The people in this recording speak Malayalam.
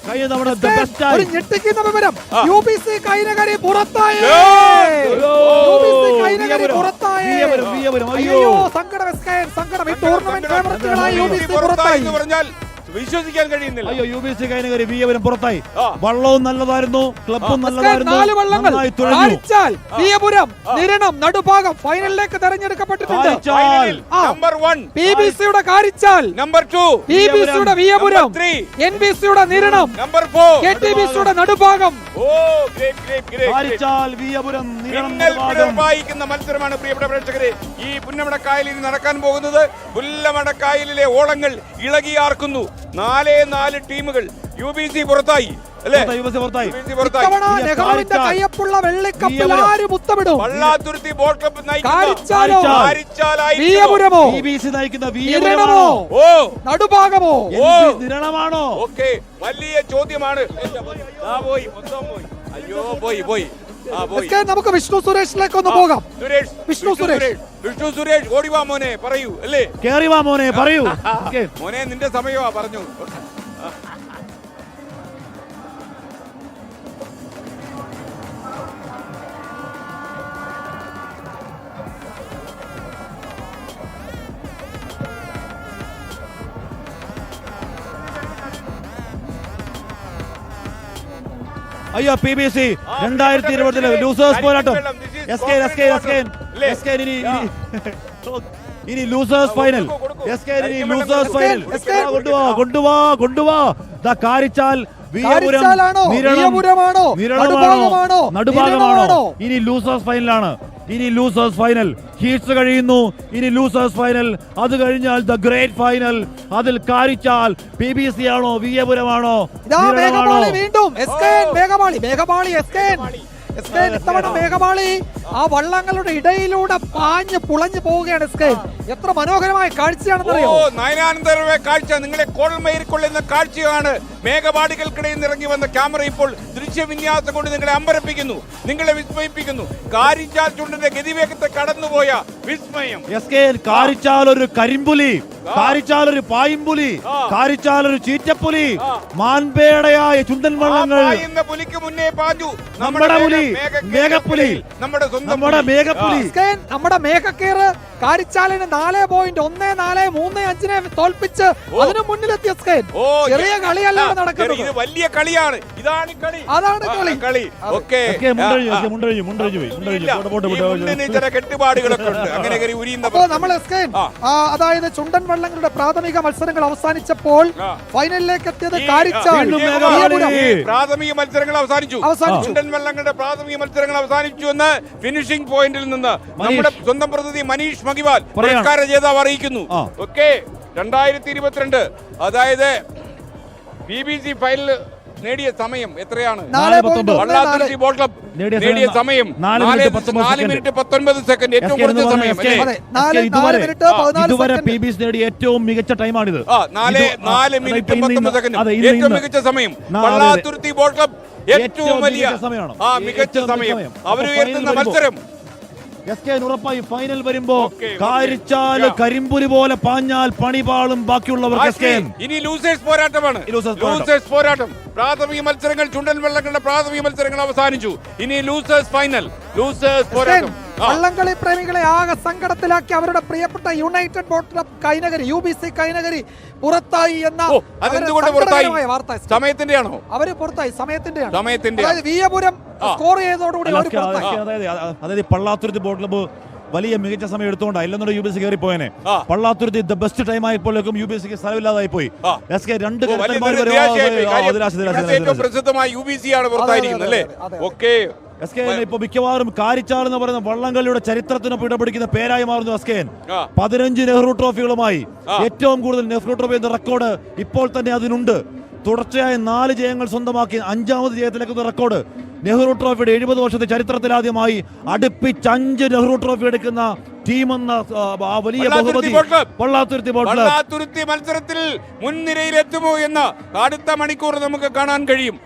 ഒരു ഞെട്ടിക്കുന്ന വിവരം, UBC കൈനകരി പുറത്തായി. അയ്യോ സങ്കടം, സങ്കടം. ഈ ടൂർണമെന്റ് ഫേവറേറ്റുകളായ UBC പുറത്തായി എന്ന് പറഞ്ഞാൽ വിശ്വസിക്കാൻ കഴിയുന്നില്ല. അയ്യോ, UBC കൈനകരി വിയപുരം പുറത്തായി. വള്ളവും നല്ലതായിരുന്നു, ക്ലബും നല്ലതായിരുന്നു. നിരണം നടുഭാഗം ഫൈനലിലേക്ക് തെരഞ്ഞെടുക്കപ്പെട്ടിട്ടുണ്ട്. നമ്പർ 1 PBCയുടെ കാരിച്ചാൽ, നമ്പർ 2 PBCയുടെ വിയപുരം, NBCയുടെ നിരണം, നമ്പർ 4 KTBCയുടെ നടുഭാഗം. കാരിച്ചാൽ വിയപുരം വായിക്കുന്ന മത്സരമാണ് പ്രിയപ്പെട്ട പ്രേക്ഷകരെ. ഈ പുന്നമടക്കായലിൽ നടക്കാൻ പോകുന്നത്. പുന്നമടക്കായലിലെ ഓളങ്ങൾ ഇളകിയാർക്കുന്നു. 4 ടീമുകൾ. UBC പുറത്തായി അല്ലേ? Vallathuruthy ball club നടുഭാഗമോ നിരണമാണോ? ഓക്കെ, വലിയ ചോദ്യമാണ്. അയ്യോ പോയി. നമുക്ക് വിഷ്ണു സുരേഷിലേക്ക് ഒന്ന് പോകാം. വിഷ്ണു സുരേഷ് ഓടിവാ മോനെ, പറയൂ അല്ലേ? കേറിവാ മോനെ, പറയൂ മോനെ, നിന്റെ സമയമാ, പറഞ്ഞു. അയ്യോ, PBC 2020 ലൂസേഴ്സ് പോരാട്ടം. ഇനി ലൂസേഴ്സ് ഫൈനൽ. Losers final. കൊണ്ടുവാ. കാരിച്ചാൽ നടുഭാഗമാണോ? ഇനി ലൂസേഴ്സ് ഫൈനലാണ്. ഇനി ലൂസേഴ്സ് ഫൈനൽ. ഹീറ്റ്സ് കഴിയുന്നു. ഇനി ലൂസേഴ്സ് ഫൈനൽ. അത് കഴിഞ്ഞാൽ ദ ഗ്രേറ്റ് ഫൈനൽ. അതിൽ കാരിച്ചാൽ PBC ആണോ, വിയപുരമാണോ? വീണ്ടും മേഘമാളി ആ വള്ളങ്ങളുടെ ഇടയിലൂടെ പാഞ്ഞ് പുളഞ്ഞു പോവുകയാണ്. എത്ര മനോഹരമായ കാഴ്ചയാണെന്നറിയോ? നയനാനന്ദമായ കാഴ്ച, നിങ്ങളെ കോൾമയിരിക്കൊള്ളുന്ന കാഴ്ചയാണ്. മേഘപാടികൾക്കിടയിൽ ഇറങ്ങി വന്ന ക്യാമറ ഇപ്പോൾ ദൃശ്യവിന്യാസം കൊണ്ട് നിങ്ങളെ അമ്പരപ്പിക്കുന്നു, നിങ്ങളെ വിസ്മയിപ്പിക്കുന്നു. കാരിച്ചാൽ ചുണ്ടിന്റെ ഗതിവേഗത്തെ കടന്നുപോയ വിസ്മയം. കാരിച്ചാൽ ഒരു കരിമ്പുലി, കാരിച്ചാൽ ഒരു പായിമ്പുലി, കാരിച്ചാൽ ഒരു ചീറ്റപ്പുലി, മാൻപേടയായ ചുണ്ടൻ വള്ളങ്ങൾ. പുലിക്ക് മുന്നേ പാഞ്ഞു നമ്മുടെ പുലി, മേഘപ്പുലി, നമ്മുടെ മേഘപ്പുലി, നമ്മുടെ മേഘക്കേറ് കാരിച്ചാലിന് 4.1435 തോൽപ്പിച്ച് അതിനു മുന്നിലെത്തിയ ചെറിയ കളിയല്ല നടക്കുന്നത്. ഇത് വലിയ കളിയാണ്. ഇതാണ് കളി, അതാണ് കളി. കെട്ടുപാടുകളൊക്കെ ഉണ്ട്. അങ്ങനെ നമ്മൾ അതായത് ചുണ്ടൻ വള്ളങ്ങളുടെ പ്രാഥമിക മത്സരങ്ങൾ അവസാനിച്ചപ്പോൾ ഫൈനലിലേക്ക് എത്തിയത് കാരിച്ചാൽ. പ്രാഥമിക മത്സരങ്ങൾ അവസാനിച്ചു. ചുണ്ടൻ വള്ളങ്ങളുടെ പ്രാഥമിക മത്സരങ്ങൾ അവസാനിച്ചു എന്ന് ഫിനിഷിംഗ് പോയിന്റിൽ നിന്ന് നമ്മുടെ സ്വന്തം പ്രതിനിധി മനീഷ് മഗിവാൽ പുരസ്കാര ജേതാവ് അറിയിക്കുന്നു. ഓക്കെ, 2022 അതായത് PBC ഫൈനൽ നേടിയ സമയം എത്രയാണ്? വള്ളാത്തുരുത്തി ബോൾ ക്ലബ് നേടിയ സമയം 4 മിനിറ്റ് 19 സെക്കൻഡ്. ഏറ്റവും കുറഞ്ഞ സമയം. ഇതുവരെ PBC നേടിയ ഏറ്റവും മികച്ച ടൈമാണിത്. 4 മിനിറ്റ് 19 സെക്കൻഡ് ഏറ്റവും മികച്ച സമയം. വള്ളാത്തുരുത്തി ബോൾ ക്ലബ് ഏറ്റവും വലിയ മികച്ച സമയം. അവരുയർത്തുന്ന മത്സരം. ഉറപ്പായി ഫൈനൽ വരുമ്പോ കാരിച്ചാൽ കരിമ്പുലി പോലെ പാഞ്ഞാൽ പണിപാളും ബാക്കിയുള്ളവർ. ഇനി ലൂസേഴ്സ് പോരാട്ടമാണ്. ലൂസേഴ്സ് പോരാട്ടം. പ്രാഥമിക മത്സരങ്ങൾ, ചുണ്ടൻ വള്ളങ്ങളുടെ പ്രാഥമിക മത്സരങ്ങൾ അവസാനിച്ചു. ഇനി ലൂസേഴ്സ് ഫൈനൽ, ലൂസേഴ്സ് പോരാട്ടം. വള്ളംകളി പ്രേമികളെ ആകെ സങ്കടത്തിലാക്കി അവരുടെ പ്രിയപ്പെട്ട United Boat Club Kainakary, UBC Kainakary പുറത്തായി എന്ന വാർത്ത. സമയത്തിന്റെയാണോ? അവര് പുറത്തായി, സമയത്തിന്റെയാണ്. സമയത്തിന്റെ വിയപുരം സ്കോർ ചെയ്തതോടുകൂടി അതായത് പള്ളാത്തുരുത്തി ബോട്ട് ക്ലബ്ബ് വലിയ മികച്ച സമയം എടുത്തുകൊണ്ടാണ്. ഇല്ലെന്നുണ്ട് UBC കയറിപ്പോയനെ. പള്ളാത്തുരുത്തി ദ ബെസ്റ്റ് ടൈം ആയപ്പോഴേക്കും UBCക്ക് സ്ഥലമില്ലാതായി പോയി. രണ്ട് പ്രസിദ്ധമായ UBC ആണ് പുറത്തായിരിക്കുന്നത് അല്ലേ? ഓക്കെ, ഇപ്പൊ മിക്കവാറും കാരിച്ചാൽ എന്ന് പറയുന്ന വള്ളംകളിയുടെ ചരിത്രത്തിനൊപ്പം ഇടപിടിക്കുന്ന പേരായി മാറുന്നു. 15 നെഹ്റു ട്രോഫികളുമായി ഏറ്റവും കൂടുതൽ നെഹ്റു ട്രോഫി എന്ന റെക്കോർഡ് ഇപ്പോൾ തന്നെ അതിനുണ്ട്. തുടർച്ചയായ 4 ജയങ്ങൾ സ്വന്തമാക്കി 5ാമത് ജയത്തിലേക്കുന്ന റെക്കോർഡ് നെഹ്റു ട്രോഫിയുടെ 70 വർഷത്തെ ചരിത്രത്തിലാദ്യമായി അടുപ്പിച്ച് 5 നെഹ്റു ട്രോഫി എടുക്കുന്ന ടീമെന്ന വലിയ ബഹുമതി വള്ളാത്തുരുത്തി മത്സരത്തിൽ മുൻനിരയിലെത്തുമോ എന്ന് അടുത്ത മണിക്കൂർ നമുക്ക് കാണാൻ കഴിയും.